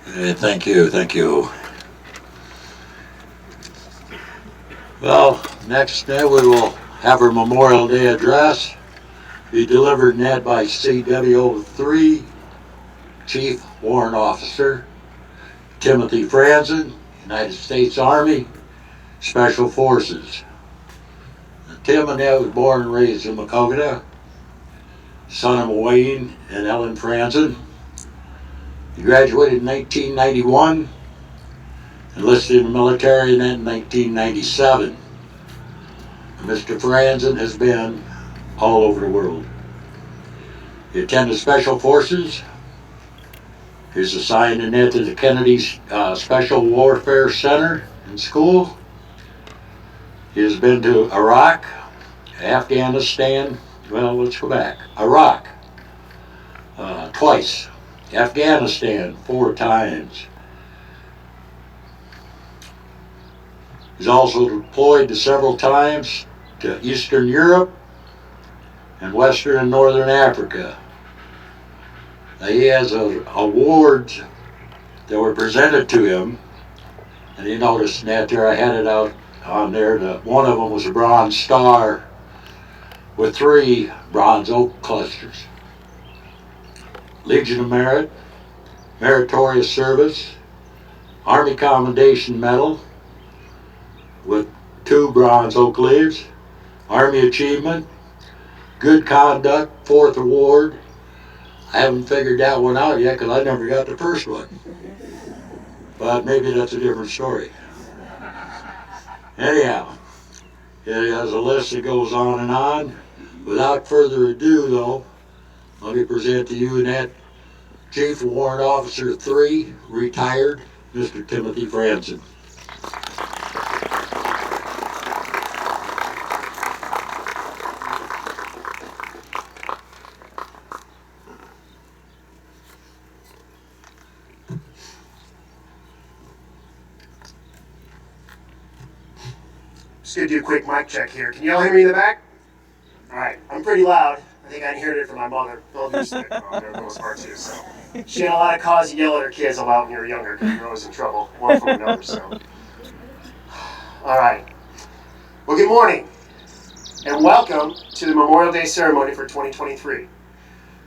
Thank you, thank you. Well, next we will have our Memorial Day address be delivered and read by CWO3 Chief Warrant Officer Timothy Frantzen, United States Army Special Forces. Tim Annette was born and raised in Maquoketa, son of Wayne and Ellen Frantzen. He graduated in 1991, enlisted in the military in 1997. Mr. Frantzen has been all over the world. He attended Special Forces. He was assigned to the Kennedy Special Warfare Center in school. He has been to Iraq, Afghanistan, let's go back. Iraq, twice. Afghanistan, 4 times. He's also deployed to several times to Eastern Europe and Western and Northern Africa. He has awards that were presented to him, and you notice that there I had it out on there. One of them was a Bronze Star with 3 Bronze Oak clusters. Legion of Merit, Meritorious Service, Army Commendation Medal with 2 Bronze Oak Leaves, Army Achievement, Good Conduct, 4th Award. I haven't figured that one out yet because I never got the first one. But maybe that's a different story. Anyhow, it has a list that goes on and on. Without further ado, though, let me present to you that Chief Warrant Officer 3, retired, Mr. Timothy Frantzen. Just gonna do a quick mic check here. Can you all hear me in the back? All right, I'm pretty loud. I think I inherited it from my mother. Well, used to, for the most part too. So she had a lot of cause to yell at her kids a lot when you were younger because you were always in trouble, one from another. So, all right. Well, good morning, and welcome to the Memorial Day ceremony for 2023.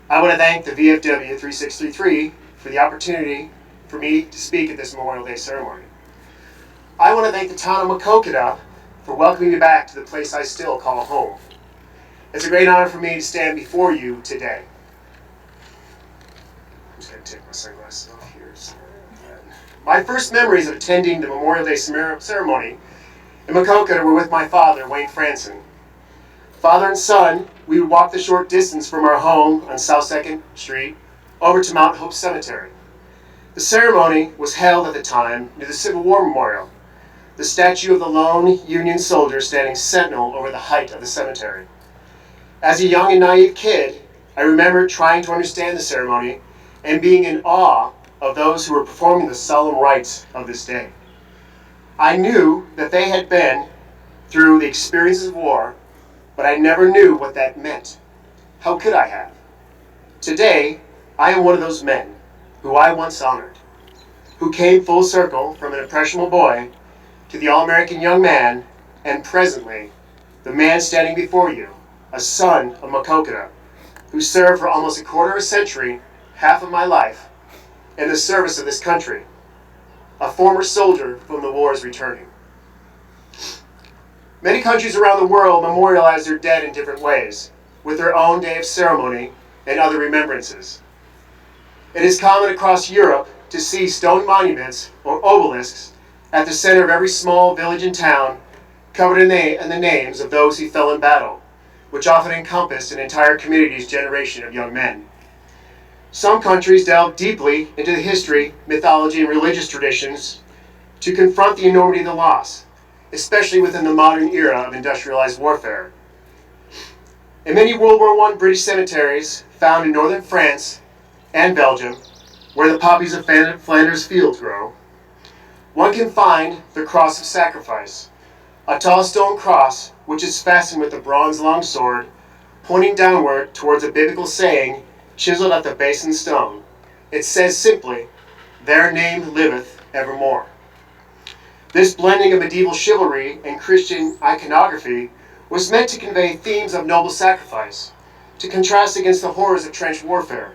I want to thank the VFW 3633 for the opportunity for me to speak at this Memorial Day ceremony. I want to thank the town of Maquoketa for welcoming me back to the place I still call home. It's a great honor for me to stand before you today. I'm just going to take my sunglasses off here. My first memories of attending the Memorial Day ceremony in Maquoketa were with my father, Wayne Frantzen. Father and son, we would walk the short distance from our home on South 2nd Street over to Mount Hope Cemetery. The ceremony was held at the time near the Civil War Memorial, the statue of the lone Union soldier standing sentinel over the height of the cemetery. As a young and naive kid, I remember trying to understand the ceremony and being in awe of those who were performing the solemn rites of this day. I knew that they had been through the experiences of war, but I never knew what that meant. How could I have? Today, I am one of those men who I once honored, who came full circle from an impressionable boy to the all-American young man, and presently, the man standing before you, a son of Maquoketa, who served for almost a quarter of a century, half of my life, in the service of this country, a former soldier from the wars returning. Many countries around the world memorialize their dead in different ways, with their own day of ceremony and other remembrances. It is common across Europe to see stone monuments or obelisks at the center of every small village and town, covered in the names of those who fell in battle, which often encompassed an entire community's generation of young men. Some countries delve deeply into the history, mythology, and religious traditions to confront the enormity of the loss, especially within the modern era of industrialized warfare. In many World War I British cemeteries found in northern France and Belgium, where the poppies of Flanders fields grow, one can find the Cross of Sacrifice, a tall stone cross which is fastened with a bronze long sword pointing downward towards a biblical saying chiseled at the base in stone. It says simply, Their name liveth evermore. This blending of medieval chivalry and Christian iconography was meant to convey themes of noble sacrifice, to contrast against the horrors of trench warfare,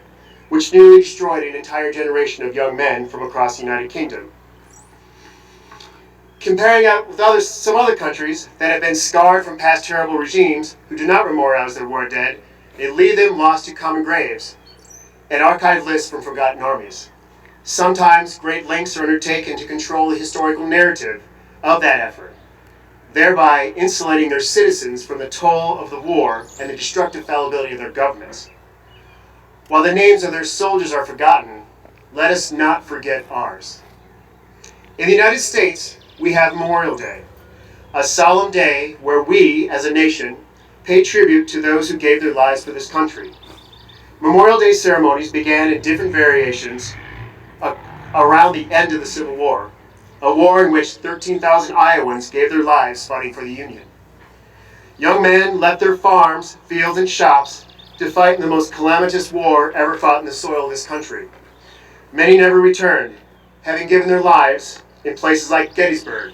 which nearly destroyed an entire generation of young men from across the United Kingdom. Comparing it with some other countries that have been scarred from past terrible regimes who do not memorialize their war dead, they leave them lost to common graves and archive lists from forgotten armies. Sometimes great lengths are undertaken to control the historical narrative of that effort, thereby insulating their citizens from the toll of the war and the destructive fallibility of their governments. While the names of their soldiers are forgotten, let us not forget ours. In the United States, we have Memorial Day, a solemn day where we, as a nation, pay tribute to those who gave their lives for this country. Memorial Day ceremonies began in different variations around the end of the Civil War, a war in which 13,000 Iowans gave their lives fighting for the Union. Young men left their farms, fields, and shops to fight in the most calamitous war ever fought in the soil of this country. Many never returned, having given their lives in places like Gettysburg,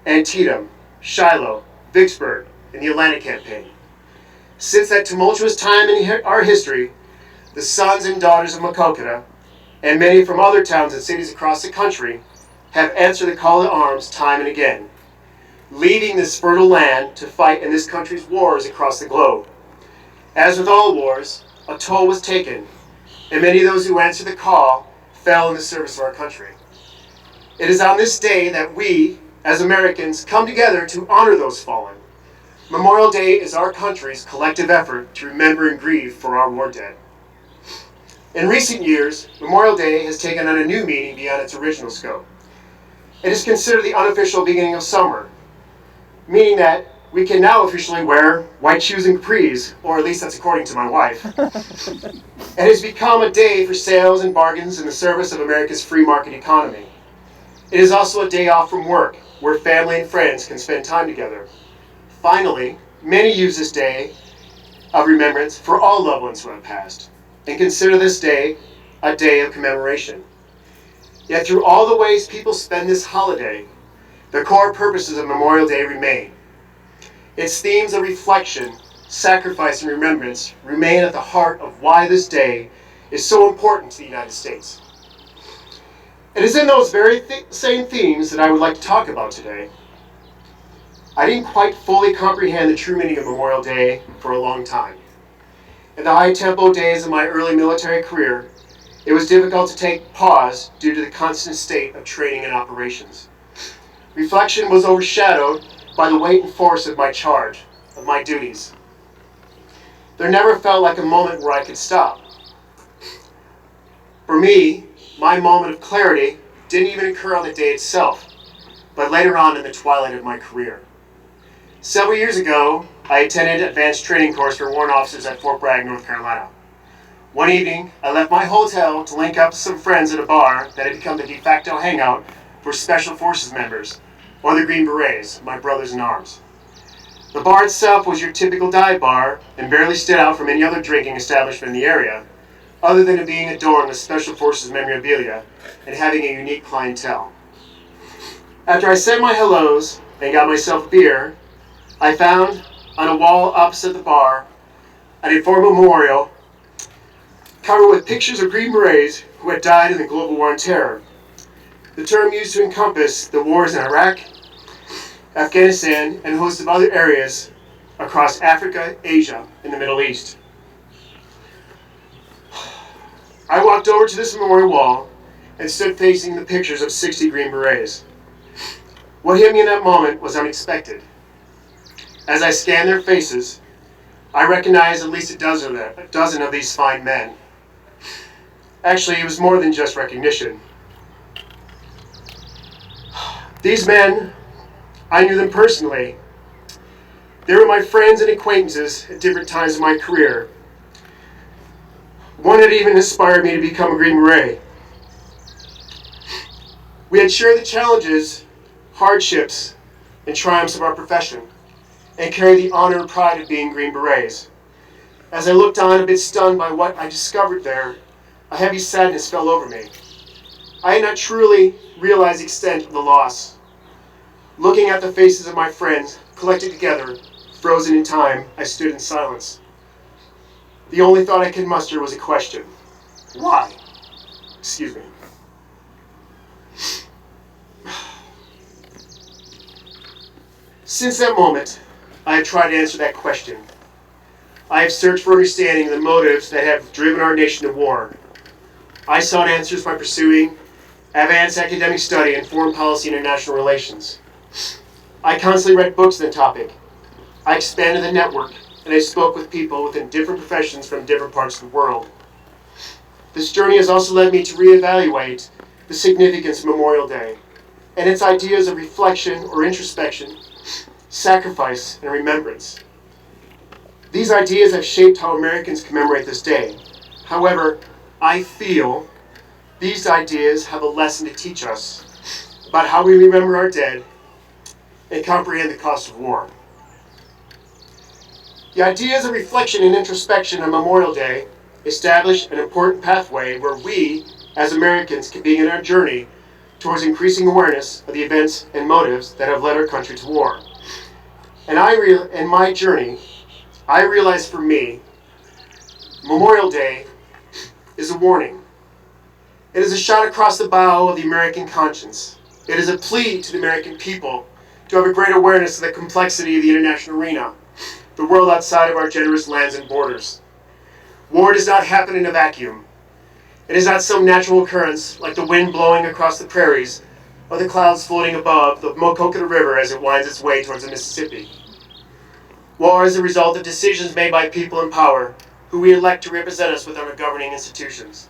Antietam, Shiloh, Vicksburg, and the Atlantic Campaign. Since that tumultuous time in our history, the sons and daughters of Maquoketa, and many from other towns and cities across the country, have answered the call to arms time and again, leaving this fertile land to fight in this country's wars across the globe. As with all wars, a toll was taken, and many of those who answered the call fell in the service of our country. It is on this day that we, as Americans, come together to honor those fallen. Memorial Day is our country's collective effort to remember and grieve for our war dead. In recent years, Memorial Day has taken on a new meaning beyond its original scope. It is considered the unofficial beginning of summer, meaning that we can now officially wear white shoes and capris, or at least that's according to my wife. It has become a day for sales and bargains in the service of America's free market economy. It is also a day off from work, where family and friends can spend time together. Finally, many use this day of remembrance for all loved ones who have passed, and consider this day a day of commemoration. Yet through all the ways people spend this holiday, the core purposes of Memorial Day remain. Its themes of reflection, sacrifice, and remembrance remain at the heart of why this day is so important to the United States. It is in those very same themes that I would like to talk about today. I didn't quite fully comprehend the true meaning of Memorial Day for a long time. In the high-tempo days of my early military career, it was difficult to take pause due to the constant state of training and operations. Reflection was overshadowed by the weight and force of my charge, of my duties. There never felt like a moment where I could stop. For me, my moment of clarity didn't even occur on the day itself, but later on in the twilight of my career. Several years ago, I attended an advanced training course for warrant officers at Fort Bragg, North Carolina. One evening, I left my hotel to link up with some friends at a bar that had become the de facto hangout for Special Forces members, or the Green Berets, my brothers in arms. The bar itself was your typical dive bar and barely stood out from any other drinking establishment in the area, other than it being adorned with Special Forces memorabilia and having a unique clientele. After I said my hellos and got myself a beer, I found on a wall opposite the bar an informal memorial covered with pictures of Green Berets who had died in the global war on terror. The term used to encompass the wars in Iraq, Afghanistan, and a host of other areas across Africa, Asia, and the Middle East. I walked over to this memorial wall and stood facing the pictures of 60 Green Berets. What hit me in that moment was unexpected. As I scanned their faces, I recognized at least a dozen of these fine men. Actually, it was more than just recognition. These men, I knew them personally. They were my friends and acquaintances at different times in my career. One had even inspired me to become a Green Beret. We had shared the challenges, hardships, and triumphs of our profession, and carried the honor and pride of being Green Berets. As I looked on, a bit stunned by what I discovered there, a heavy sadness fell over me. I had not truly realized the extent of the loss. Looking at the faces of my friends, collected together, frozen in time, I stood in silence. The only thought I could muster was a question. Why? Excuse me. Since that moment, I have tried to answer that question. I have searched for understanding the motives that have driven our nation to war. I sought answers by pursuing advanced academic study in foreign policy and international relations. I constantly read books on the topic. I expanded the network, and I spoke with people within different professions from different parts of the world. This journey has also led me to reevaluate the significance of Memorial Day and its ideas of reflection or introspection, sacrifice, and remembrance. These ideas have shaped how Americans commemorate this day. However, I feel these ideas have a lesson to teach us about how we remember our dead and comprehend the cost of war. The ideas of reflection and introspection on Memorial Day establish an important pathway where we, as Americans, can begin our journey towards increasing awareness of the events and motives that have led our country to war. And in my journey, I realized for me, Memorial Day is a warning. It is a shot across the bow of the American conscience. It is a plea to the American people to have a great awareness of the complexity of the international arena, the world outside of our generous lands and borders. War does not happen in a vacuum. It is not some natural occurrence like the wind blowing across the prairies or the clouds floating above the Maquoketa River as it winds its way towards the Mississippi. War is a result of decisions made by people in power who we elect to represent us within our governing institutions.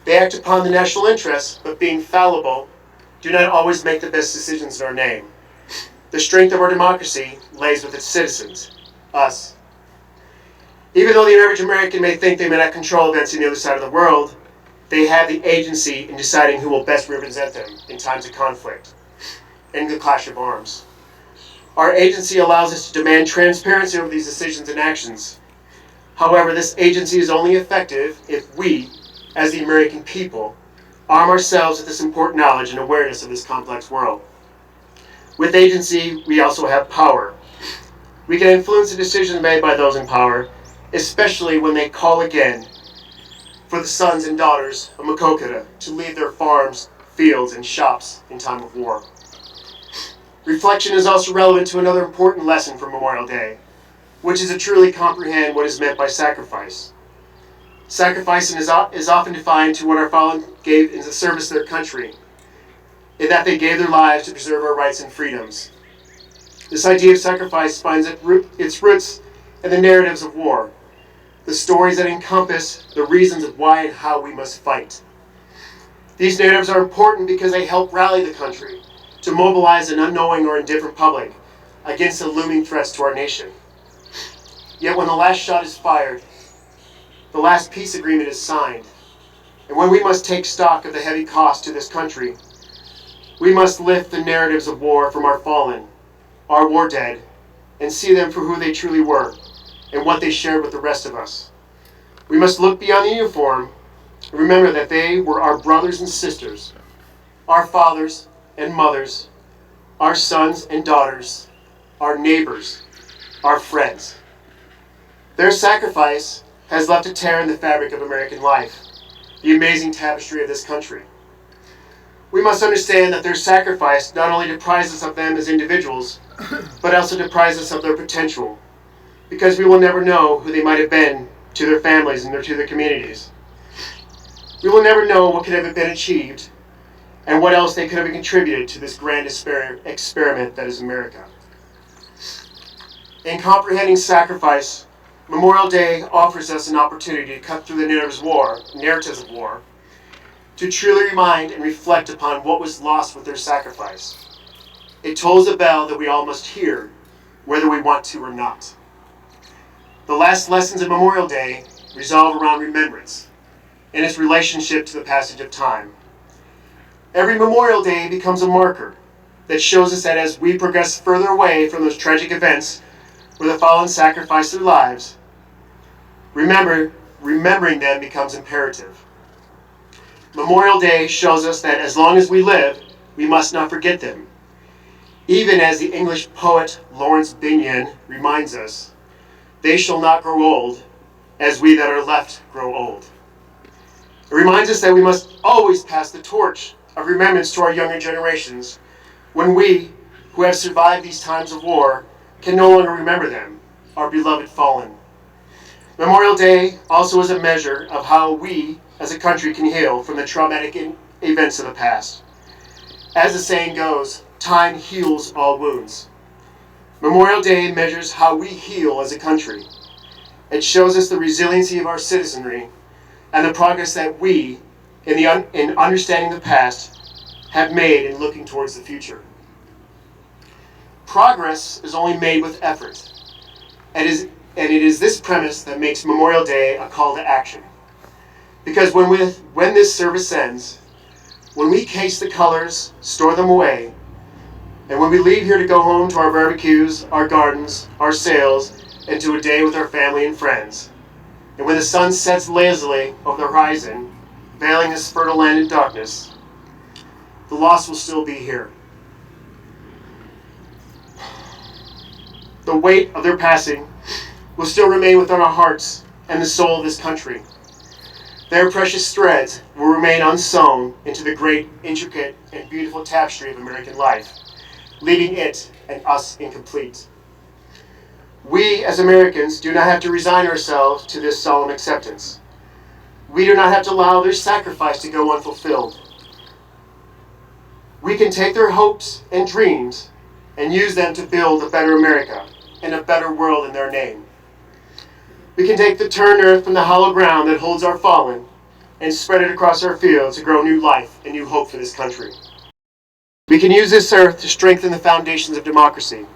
They act upon the national interests, but being fallible, do not always make the best decisions in our name. The strength of our democracy lays with its citizens, us. Even though the average American may think they may not control events on the other side of the world, they have the agency in deciding who will best represent them in times of conflict and the clash of arms. Our agency allows us to demand transparency over these decisions and actions. However, this agency is only effective if we, as the American people, arm ourselves with this important knowledge and awareness of this complex world. With agency, we also have power. We can influence the decisions made by those in power, especially when they call again for the sons and daughters of Maquoketa to leave their farms, fields, and shops in time of war. Reflection is also relevant to another important lesson from Memorial Day, which is to truly comprehend what is meant by sacrifice. Sacrifice is often defined to what our fallen gave in the service to their country, in that they gave their lives to preserve our rights and freedoms. This idea of sacrifice finds its roots in the narratives of war, the stories that encompass the reasons of why and how we must fight. These narratives are important because they help rally the country to mobilize an unknowing or indifferent public against the looming threats to our nation. Yet when the last shot is fired, the last peace agreement is signed, and when we must take stock of the heavy cost to this country, we must lift the narratives of war from our fallen, our war dead, and see them for who they truly were and what they shared with the rest of us. We must look beyond the uniform and remember that they were our brothers and sisters, our fathers and mothers, our sons and daughters, our neighbors, our friends. Their sacrifice has left a tear in the fabric of American life, the amazing tapestry of this country. We must understand that their sacrifice not only deprives us of them as individuals, but also deprives us of their potential, because we will never know who they might have been to their families and to their communities. We will never know what could have been achieved and what else they could have contributed to this grand experiment that is America. In comprehending sacrifice, Memorial Day offers us an opportunity to cut through the narratives of war, to truly remind and reflect upon what was lost with their sacrifice. It tolls a bell that we all must hear, whether we want to or not. The last lessons of Memorial Day revolve around remembrance and its relationship to the passage of time. Every Memorial Day becomes a marker that shows us that as we progress further away from those tragic events where the fallen sacrificed their lives, remembering them becomes imperative. Memorial Day shows us that as long as we live, we must not forget them. Even as the English poet Lawrence Binyon reminds us, they shall not grow old as we that are left grow old. It reminds us that we must always pass the torch of remembrance to our younger generations when we, who have survived these times of war, can no longer remember them, our beloved fallen. Memorial Day also is a measure of how we, as a country, can heal from the traumatic events of the past. As the saying goes, time heals all wounds. Memorial Day measures how we heal as a country. It shows us the resiliency of our citizenry and the progress that we, in understanding the past, have made in looking towards the future. Progress is only made with effort, and it is this premise that makes Memorial Day a call to action. Because when this service ends, when we case the colors, store them away, and when we leave here to go home to our barbecues, our gardens, our sails, and to a day with our family and friends, and when the sun sets lazily over the horizon, veiling this fertile land in darkness, the loss will still be here. The weight of their passing will still remain within our hearts and the soul of this country. Their precious threads will remain unsewn into the great, intricate, and beautiful tapestry of American life, leaving it and us incomplete. We, as Americans, do not have to resign ourselves to this solemn acceptance. We do not have to allow their sacrifice to go unfulfilled. We can take their hopes and dreams and use them to build a better America and a better world in their name. We can take the turned earth from the hollow ground that holds our fallen and spread it across our fields to grow new life and new hope for this country. We can use this earth to strengthen the foundations of democracy,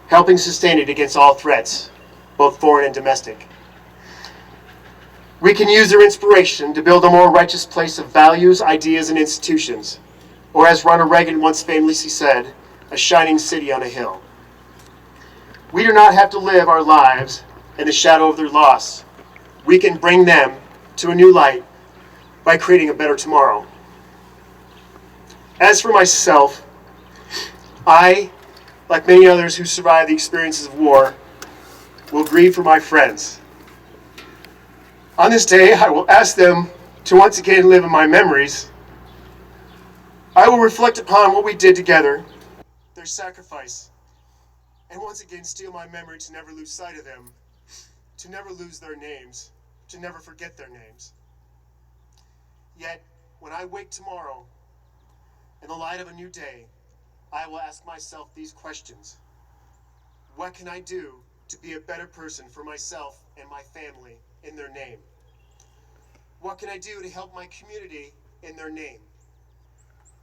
helping sustain it against all threats, both foreign and domestic. We can use their inspiration to build a more righteous place of values, ideas, and institutions, or as Ronald Reagan once famously said, a shining city on a hill. We do not have to live our lives in the shadow of their loss. We can bring them to a new light by creating a better tomorrow. As for myself, I, like many others who survived the experiences of war, will grieve for my friends. On this day, I will ask them to once again live in my memories. I will reflect upon what we did together, their sacrifice, and once again steal my memory to never lose sight of them, to never lose their names, to never forget their names. Yet, when I wake tomorrow, in the light of a new day, I will ask myself these questions. What can I do to be a better person for myself and my family in their name? What can I do to help my community in their name?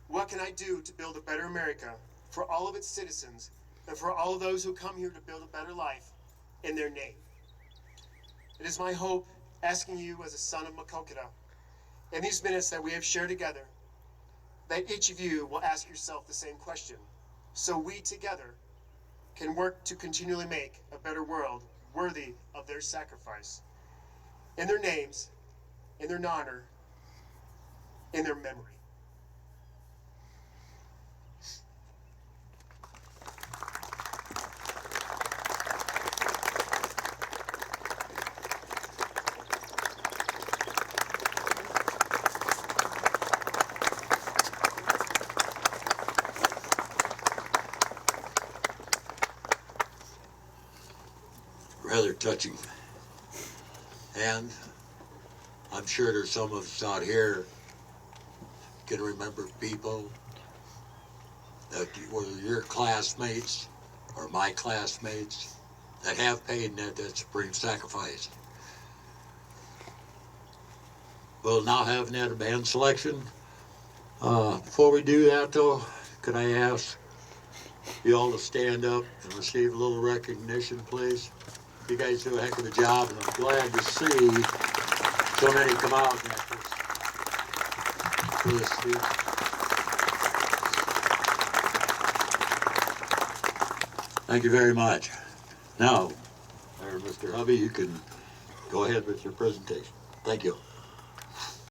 What can I do to build a better America for all of its citizens and for all of those who come here to build a better life in their name? It is my hope, asking you as a son of Maquoketa, in these minutes that we have shared together, that each of you will ask yourself the same question, so we together can work to continually make a better world worthy of their sacrifice, in their names, in their honor, in their memory. Rather touching. And I'm sure there's some of us out here can remember people that were your classmates or my classmates that have paid that supreme sacrifice. We'll now have a band selection. Before we do that though, could I ask you all to stand up and receive a little recognition, please? You guys do a heck of a job, and I'm glad to see so many come out for this speech. Thank you very much. Now, Mr. Hovey, you can go ahead with your presentation. Thank you.